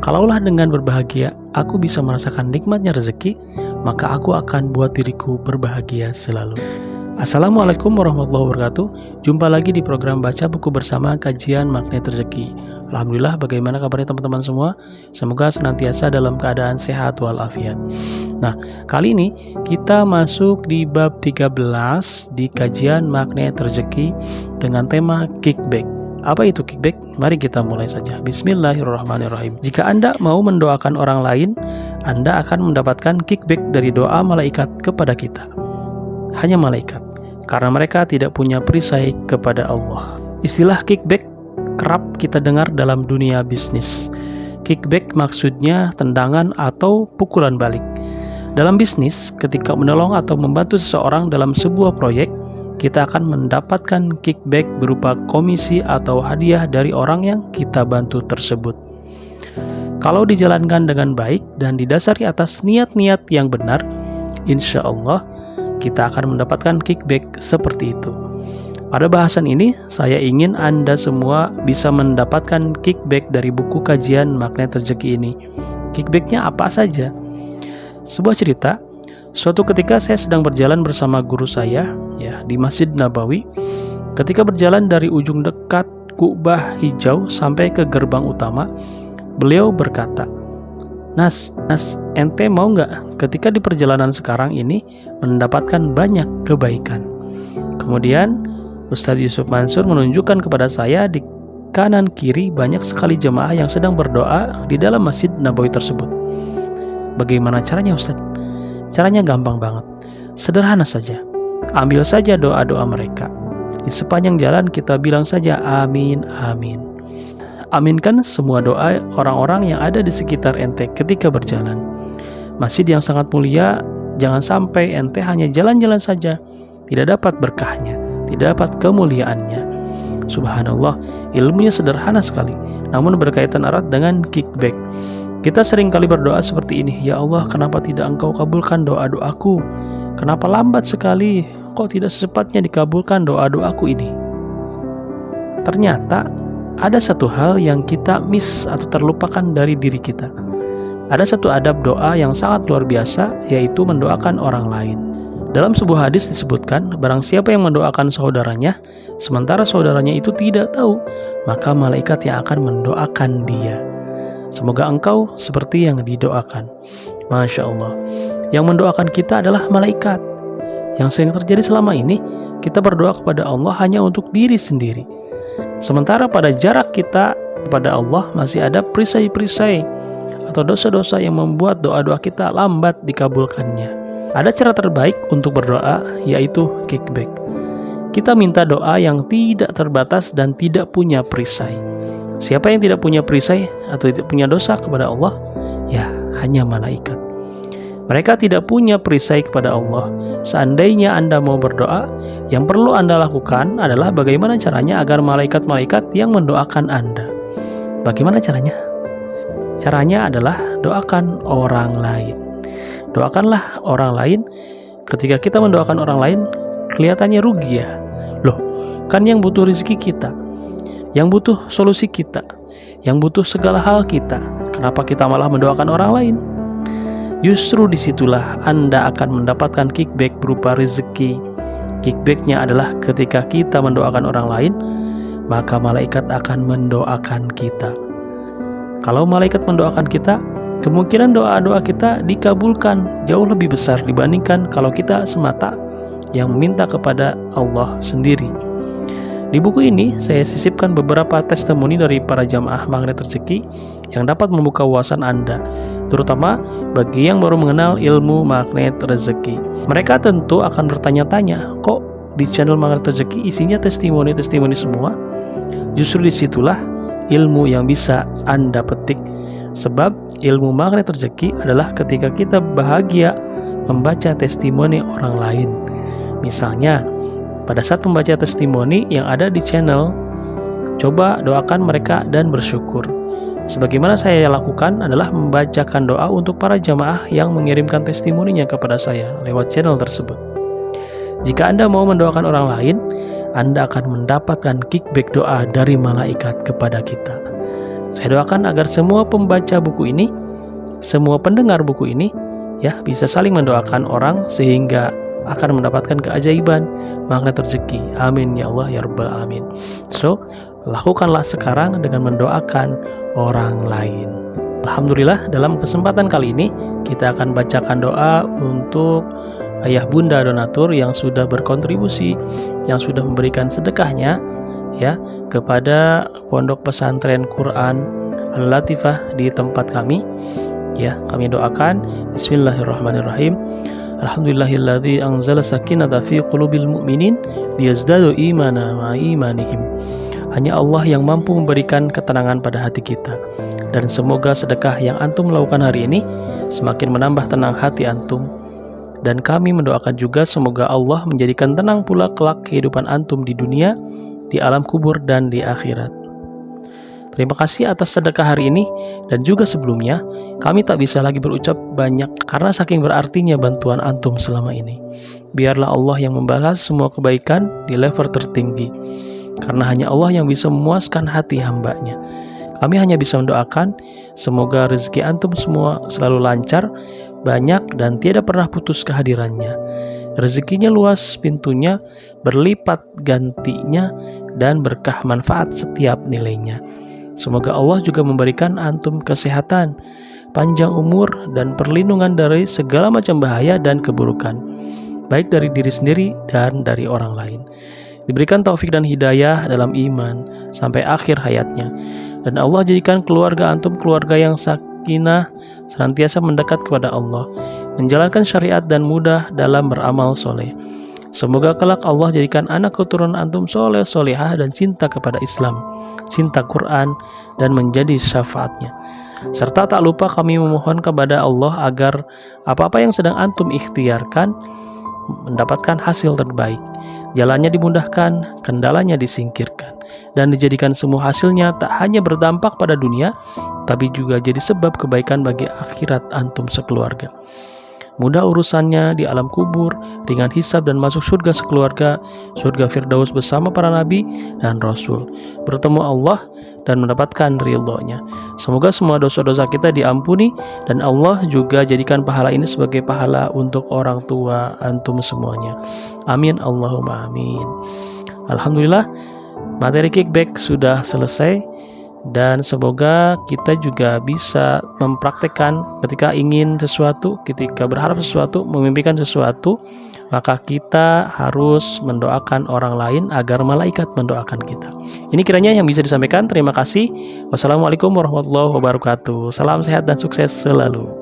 Kalaulah dengan berbahagia aku bisa merasakan nikmatnya rezeki, maka aku akan buat diriku berbahagia selalu. Assalamualaikum warahmatullahi wabarakatuh. Jumpa lagi di program Baca Buku Bersama Kajian Magnet Rezeki. Alhamdulillah, bagaimana kabarnya teman-teman semua? Semoga senantiasa dalam keadaan sehat walafiat. Nah, kali ini kita masuk di bab 13 di kajian Magnet Rezeki dengan tema kickback. Apa itu kickback? Mari kita mulai saja. Bismillahirrahmanirrahim. Jika Anda mau mendoakan orang lain, Anda akan mendapatkan kickback dari doa malaikat kepada kita. Hanya malaikat, karena mereka tidak punya perisai kepada Allah. Istilah kickback kerap kita dengar dalam dunia bisnis. Kickback maksudnya tendangan atau pukulan balik. Dalam bisnis, ketika menolong atau membantu seseorang dalam sebuah proyek, kita akan mendapatkan kickback berupa komisi atau hadiah dari orang yang kita bantu tersebut. Kalau dijalankan dengan baik dan didasari atas niat-niat yang benar, insya Allah kita akan mendapatkan kickback seperti itu. Pada bahasan ini, saya ingin Anda semua bisa mendapatkan kickback dari buku kajian Magnet Rezeki ini. Kickbacknya apa saja? Sebuah cerita, suatu ketika saya sedang berjalan bersama guru saya di Masjid Nabawi. Ketika berjalan dari ujung dekat Kubah Hijau sampai ke gerbang utama, beliau berkata, Nas, ente mau nggak ketika di perjalanan sekarang ini mendapatkan banyak kebaikan? Kemudian Ustadz Yusuf Mansur menunjukkan kepada saya di kanan kiri banyak sekali jemaah yang sedang berdoa di dalam Masjid Nabawi tersebut. Bagaimana caranya Ustadz? Caranya gampang banget, sederhana saja. Ambil saja doa-doa mereka. Di sepanjang jalan kita bilang saja amin, amin. Aminkan semua doa orang-orang yang ada di sekitar ente ketika berjalan. Masjid yang sangat mulia, jangan sampai ente hanya jalan-jalan saja, tidak dapat berkahnya, tidak dapat kemuliaannya. Subhanallah, ilmunya sederhana sekali, namun berkaitan erat dengan kickback. Kita sering kali berdoa seperti ini, ya Allah, kenapa tidak Engkau kabulkan doa-doaku? Kenapa lambat sekali? Kok tidak secepatnya dikabulkan doa-doaku ini? Ternyata ada satu hal yang kita miss atau terlupakan dari diri kita. Ada satu adab doa yang sangat luar biasa, yaitu mendoakan orang lain. Dalam sebuah hadis disebutkan, barang siapa yang mendoakan saudaranya, sementara saudaranya itu tidak tahu, maka malaikat yang akan mendoakan dia. Semoga engkau seperti yang didoakan. Masya Allah. Yang mendoakan kita adalah malaikat. Yang sering terjadi selama ini, kita berdoa kepada Allah hanya untuk diri sendiri. Sementara pada jarak kita kepada Allah masih ada perisai-perisai atau dosa-dosa yang membuat doa-doa kita lambat dikabulkannya. Ada cara terbaik untuk berdoa, yaitu kickback. Kita minta doa yang tidak terbatas dan tidak punya perisai. Siapa yang tidak punya perisai atau tidak punya dosa kepada Allah? Ya, hanya malaikat. Mereka tidak punya perisai kepada Allah. Seandainya Anda mau berdoa, yang perlu Anda lakukan adalah bagaimana caranya agar malaikat-malaikat yang mendoakan Anda. Bagaimana caranya? Caranya adalah doakan orang lain. Doakanlah orang lain. Ketika kita mendoakan orang lain, kelihatannya rugi ya. Loh, kan yang butuh rezeki kita, yang butuh solusi kita, yang butuh segala hal kita. Kenapa kita malah mendoakan orang lain? Justru disitulah Anda akan mendapatkan kickback berupa rezeki. Kickbacknya adalah ketika kita mendoakan orang lain, maka malaikat akan mendoakan kita. Kalau malaikat mendoakan kita, kemungkinan doa-doa kita dikabulkan jauh lebih besar dibandingkan kalau kita semata yang meminta kepada Allah sendiri. Di buku ini saya sisipkan beberapa testimoni dari para jamaah Magnet Rezeki yang dapat membuka wawasan Anda, terutama bagi yang baru mengenal ilmu Magnet Rezeki. Mereka tentu akan bertanya-tanya, kok di channel Magnet Rezeki isinya testimoni-testimoni semua? Justru disitulah ilmu yang bisa Anda petik. Sebab ilmu Magnet Rezeki adalah ketika kita bahagia membaca testimoni orang lain. Misalnya, pada saat membaca testimoni yang ada di channel, coba doakan mereka dan bersyukur. Sebagaimana saya lakukan adalah membacakan doa untuk para jamaah yang mengirimkan testimoninya kepada saya lewat channel tersebut. Jika Anda mau mendoakan orang lain, Anda akan mendapatkan kickback doa dari malaikat kepada kita. Saya doakan agar semua pembaca buku ini, semua pendengar buku ini ya bisa saling mendoakan orang sehingga akan mendapatkan keajaiban magnet rezeki. Amin ya Allah ya rabbal alamin. So, lakukanlah sekarang dengan mendoakan orang lain. Alhamdulillah, dalam kesempatan kali ini kita akan bacakan doa untuk ayah bunda donatur yang sudah berkontribusi, yang sudah memberikan sedekahnya ya kepada Pondok Pesantren Quran Al-Latifah di tempat kami. Ya, kami doakan bismillahirrahmanirrahim. Alhamdulillahilladzi anzala sakinata fi qulubil mu'minin liyazdadu imana ma imanihim. Hanya Allah yang mampu memberikan ketenangan pada hati kita. Dan semoga sedekah yang antum lakukan hari ini semakin menambah tenang hati antum. Dan kami mendoakan juga semoga Allah menjadikan tenang pula kelak kehidupan antum di dunia, di alam kubur dan di akhirat. Terima kasih atas sedekah hari ini dan juga sebelumnya. Kami tak bisa lagi berucap banyak karena saking berartinya bantuan antum selama ini. Biarlah Allah yang membalas semua kebaikan di level tertinggi, karena hanya Allah yang bisa memuaskan hati hambanya. Kami hanya bisa mendoakan semoga rezeki antum semua selalu lancar, banyak dan tidak pernah putus kehadirannya. Rezekinya luas pintunya, berlipat gantinya, dan berkah manfaat setiap nilainya. Semoga Allah juga memberikan antum kesehatan, panjang umur, dan perlindungan dari segala macam bahaya dan keburukan, baik dari diri sendiri dan dari orang lain. Diberikan taufik dan hidayah dalam iman sampai akhir hayatnya. Dan Allah jadikan keluarga antum keluarga yang sakinah, senantiasa mendekat kepada Allah, menjalankan syariat dan mudah dalam beramal soleh. Semoga kelak Allah jadikan anak keturunan antum soleh, solehah dan cinta kepada Islam, cinta Quran, dan menjadi syafaatnya. Serta tak lupa kami memohon kepada Allah agar apa-apa yang sedang antum ikhtiarkan mendapatkan hasil terbaik, jalannya dimudahkan, kendalanya disingkirkan, dan dijadikan semua hasilnya tak hanya berdampak pada dunia, tapi juga jadi sebab kebaikan bagi akhirat antum sekeluarga. Mudah urusannya di alam kubur, ringan hisab dan masuk surga sekeluarga, surga Firdaus bersama para nabi dan rasul, bertemu Allah dan mendapatkan ridho-Nya. Semoga semua dosa-dosa kita diampuni dan Allah juga jadikan pahala ini sebagai pahala untuk orang tua antum semuanya. Amin Allahumma amin. Alhamdulillah, materi kickback sudah selesai. Dan semoga kita juga bisa mempraktekkan ketika ingin sesuatu, ketika berharap sesuatu, memimpikan sesuatu, maka kita harus mendoakan orang lain agar malaikat mendoakan kita. Ini kiranya yang bisa disampaikan. Terima kasih. Wassalamualaikum warahmatullahi wabarakatuh. Salam sehat dan sukses selalu.